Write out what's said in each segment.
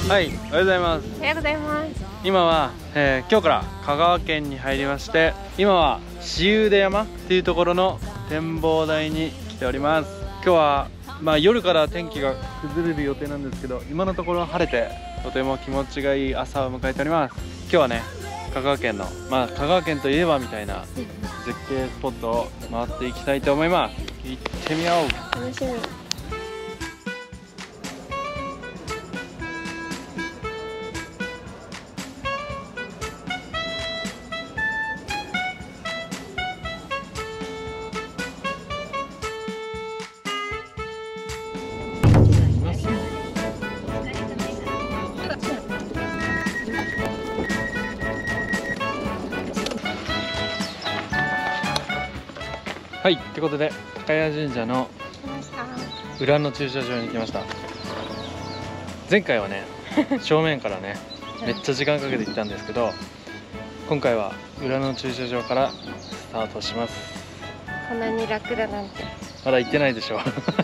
はい、おはようございます。おはようございます。今は、今日から香川県に入りまして、今は紫雲出山っていうところの展望台に来ております。今日は、夜から天気が崩れる予定なんですけど、今のところ晴れてとても気持ちがいい朝を迎えております。今日はね、香川県の、香川県といえばみたいな絶景スポットを回っていきたいと思います。行ってみよう。楽しみ。はい、ってことで高谷神社の裏の駐車場に来ました。前回はね正面からねめっちゃ時間かけて行ったんですけど、今回は裏の駐車場からスタートします。こんなに楽だなんて。まだ行ってないでしょ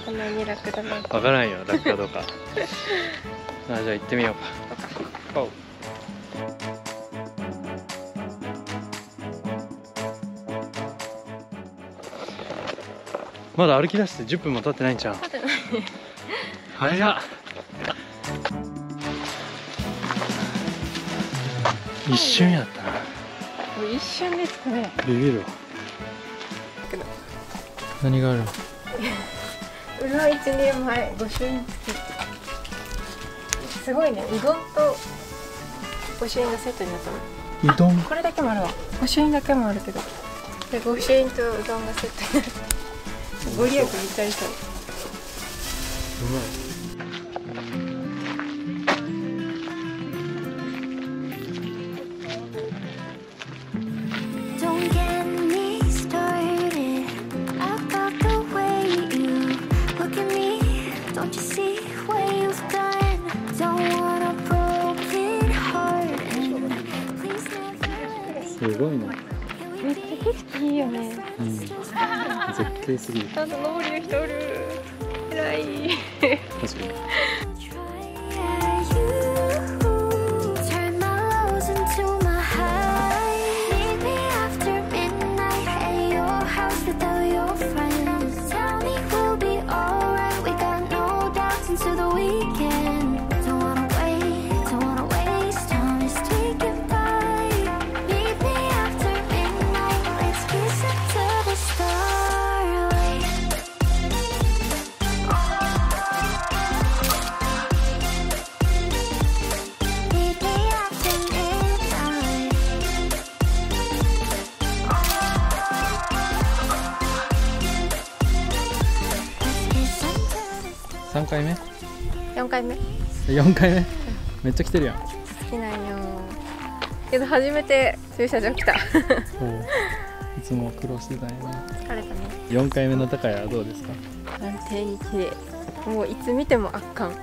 こんなに楽だなんて。わからんよ、楽かどうかじゃあ行ってみようか。まだ歩き出して10分も経ってないんちゃう？早っ。一瞬やったな。もう一瞬ですね。ビビるわ。何がある？裏一人前御朱印付き。すごいね。うどんと御朱印がセットになったの。うどん？これだけもあるわ。御朱印だけもあるけど。で御朱印とうどんがセットになって。ご利益めっちゃありそう。うまい。すごいね。めっちゃ景色いいよね。絶景すぎる。ちゃんと登りの人おる。偉い。確かに。3回目4回目4回目めっちゃ来てるやん。好きなんよけど初めて駐車場来た。いつも苦労してたんやね。疲れたね。4回目の高谷はどうですか？安定に綺麗。もういつ見ても圧巻。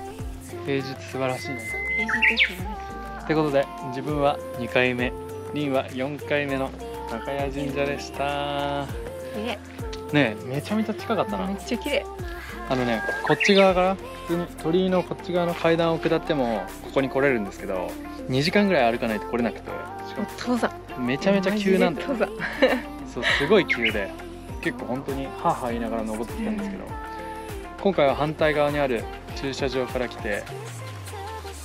平日素晴らしいね。平日素晴らしい。ってことで自分は2回目、リンは4回目の高谷神社でした。ねえ、めちゃめちゃ近かったな。めっちゃ綺麗。こっち側から普通に鳥居のこっち側の階段を下ってもここに来れるんですけど、2時間ぐらい歩かないと来れなくて、しかも登山めちゃめちゃ急なんだよね。登山そう、すごい急で結構本当にハーハー言いながら登ってきたんですけど、今回は反対側にある駐車場から来て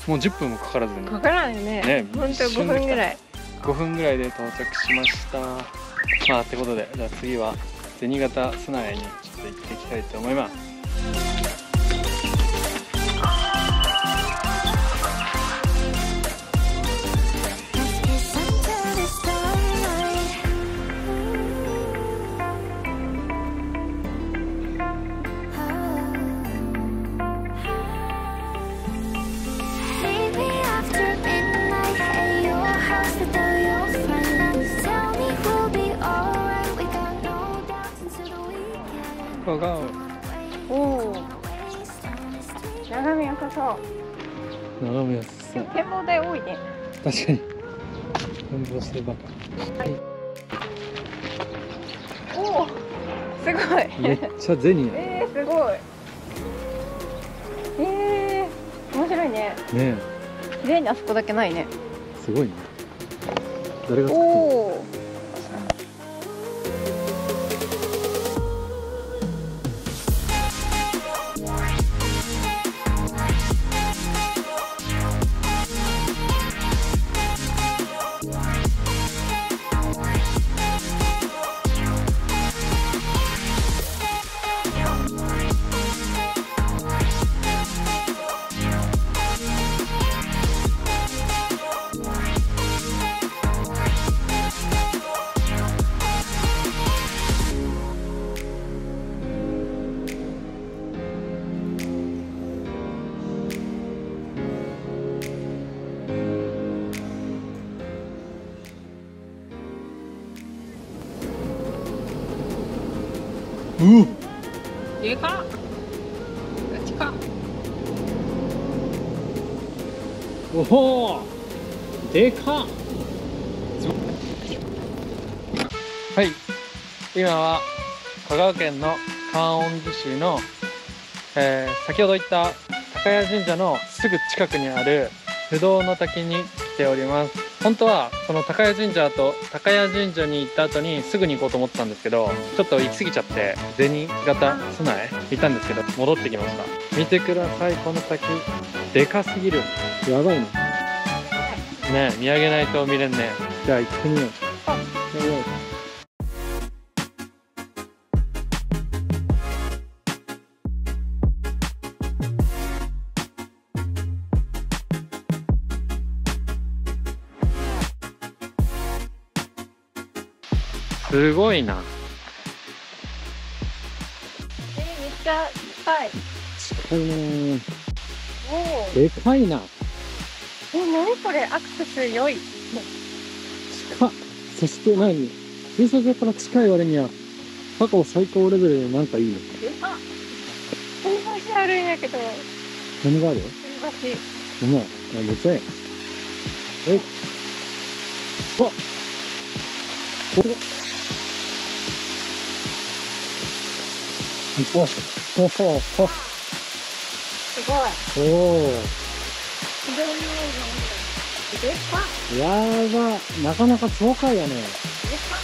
もう10分もかからずに、かからんよね。ほんと5分ぐらい。5分ぐらいで到着しました。ってことで、じゃあ次は銭形砂絵にちょっと行っていきたいと思います。ゴーゴー。おお。眺め良さそう。眺め良さそう。展望台多いね。確かに。展望してるばっか。はい。おお。すごい。めっちゃ銭や。すごい。面白いね。ね綺麗にあそこだけないね。すごいね。誰がお作ったの？お。でかっ。近っ。おお、でかっ。はい、今は香川県の観音寺市の、先ほど言った高谷神社のすぐ近くにある不動の滝に来ております。本当はその高谷神社と高谷神社に行った後にすぐに行こうと思ってたんですけど、ちょっと行き過ぎちゃって銭形砂へ行ったんですけど戻ってきました。見てください、この滝でかすぎる。やばいね。ねえ、見上げないと見れんね。じゃあ行ってみよう。すごいな。めっちゃ近い。近いね。おお。でかいな。何これ、アクセス良い。近っ。そして何？駐車場から近い割には過去最高レベルでなんかいいね。あ、吊り橋あるんやけど。何がある？吊り橋。うまい。めっちゃええ。あっ。これ。おお。すごい。おお。でかっ。やば。なかなか爽快やね。でかっ。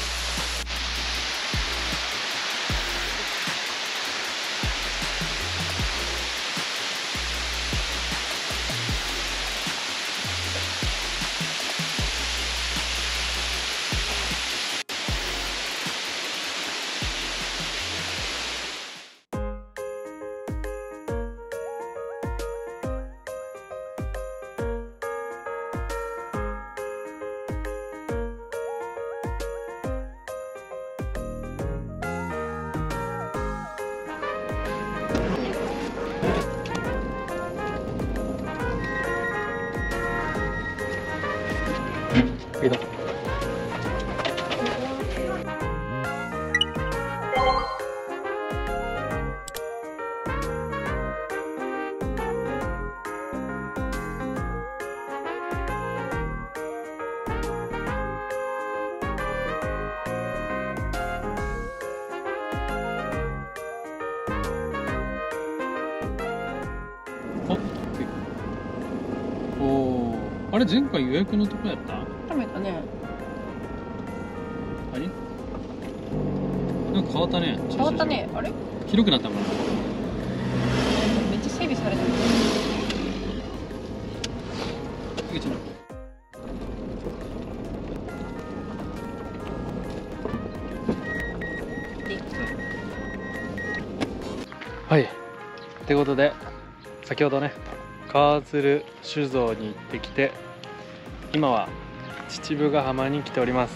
いいだ。おお、あれ前回予約のとこやった？食べたね。あれ？なんか変わったね。変わったね。あれ？広くなったもん。めっちゃ整備されてる。はい。ってことで先ほどね川鶴酒造に行ってきて、今は秩父ヶ浜に来ております。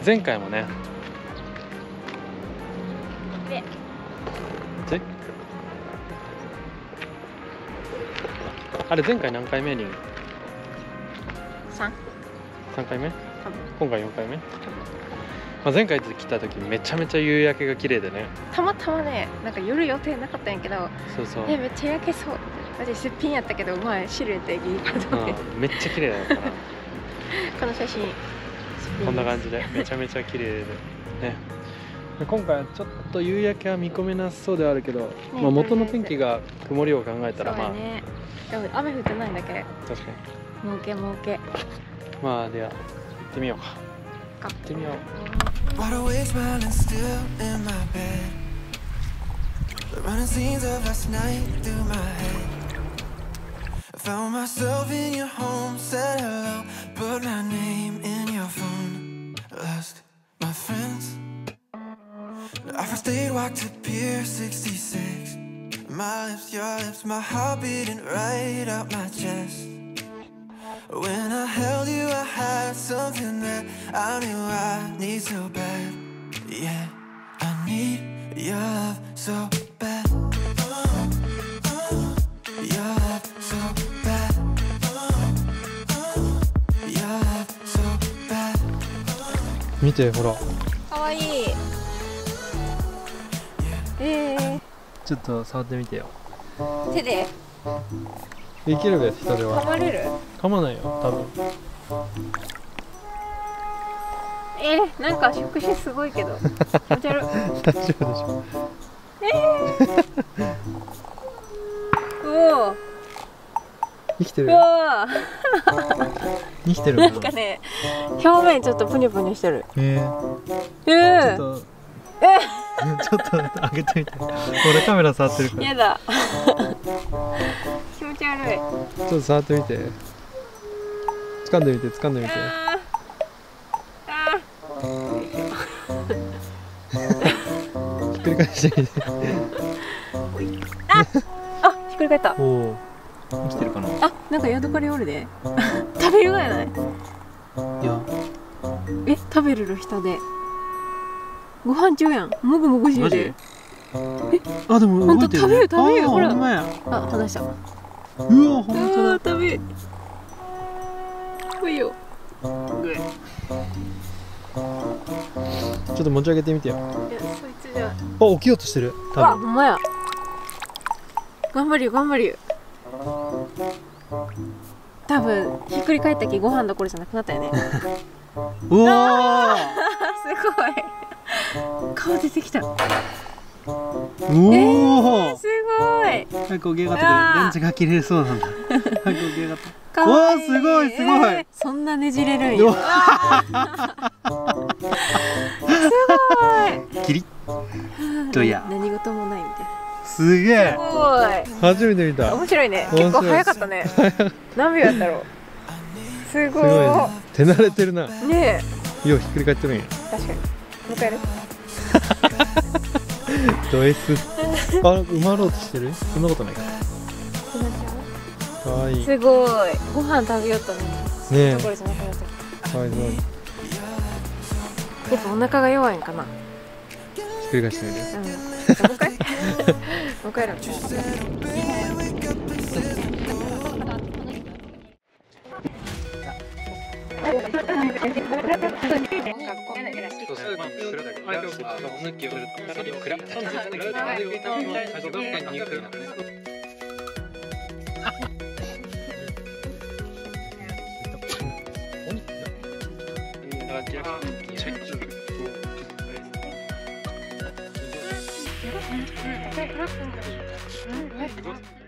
前回もねあれ前回何回目に3回目？多分今回4回目？まあ、前回来た時めちゃめちゃ夕焼けが綺麗でね。たまたまね、なんか夜予定なかったんやけど、そうそう。めっちゃ焼けそう。マジすっぴんやったけど、前シルエットギリかと思って。めっちゃ綺麗だったな。この写真こんな感じでめちゃめちゃ綺麗でね。今回はちょっと夕焼けは見込めなそうではあるけど、まあ元の天気が曇りを考えたらまあ、ね、でも雨降ってないんだけ。確かに儲け儲け。まあでは行ってみようか。行ってみよう。Wide awake, smiling still in my bed. The running scenes of last night through my head. I found myself in your home, said hello, put my name in your phone. Lost my friends. I first stayed, walked to Pier 66. My lips, your lips, my heart beating right out my chest. When I held you, I had something that I knew I need so bad. Yeah, I need your love so bad. Your love so bad. Your love so bad. 見てほら。かわいい。ちょっと触ってみてよ。手でできるべ人では。噛まれる？噛まないよ多分。なんか触手すごいけど。気持ち悪い。大丈夫でしょ。おお。生きてる。うわ生きてる。なんかね、表面ちょっとプニプニしてる。ちょっと。ちょっと上げてみて。俺カメラ触ってるから。やだ。気持ち悪い。ちょっと触ってみて。掴んでみて、掴んでみて。ひっくり返してみて。ひっくり返った。おお。生きてるかな。なんかヤドカリおるで。食べるがやない。いや。食べるの下で。ご飯中やん。もぐもぐしてる。でも本当食べるほら。離した。うわ本当だ。食べ。ほいよ。ちょっと持ち上げてみてよ。そいつじゃ。起きようとしてる。ほんまや。頑張るよ頑張るよ。多分ひっくり返ったきご飯どころじゃなくなったよね。うわすごい。顔出てきた。おお。すごい。早く起き上がってくれ。電池が切れそうなんだ。早く起き上がって。おお、すごいすごい。そんなねじれるんや。すごい。キリッとや。何事もないみたいな。すげえ。すごい。初めて見た。面白いね。結構早かったね。何秒やったろう。すごい。手慣れてるな。ねえ。ようひっくり返ってるんや。確かに。もう一回やる。ド S。埋まろうとしてる？そんなことないか。かわいい。すごい。ご飯食べようとね。ねえ。ところじゃなくなっちゃった。かわいい。やっぱお腹が弱いんかな。ひっくり返してみる。もう一回。もう一回やる。うん。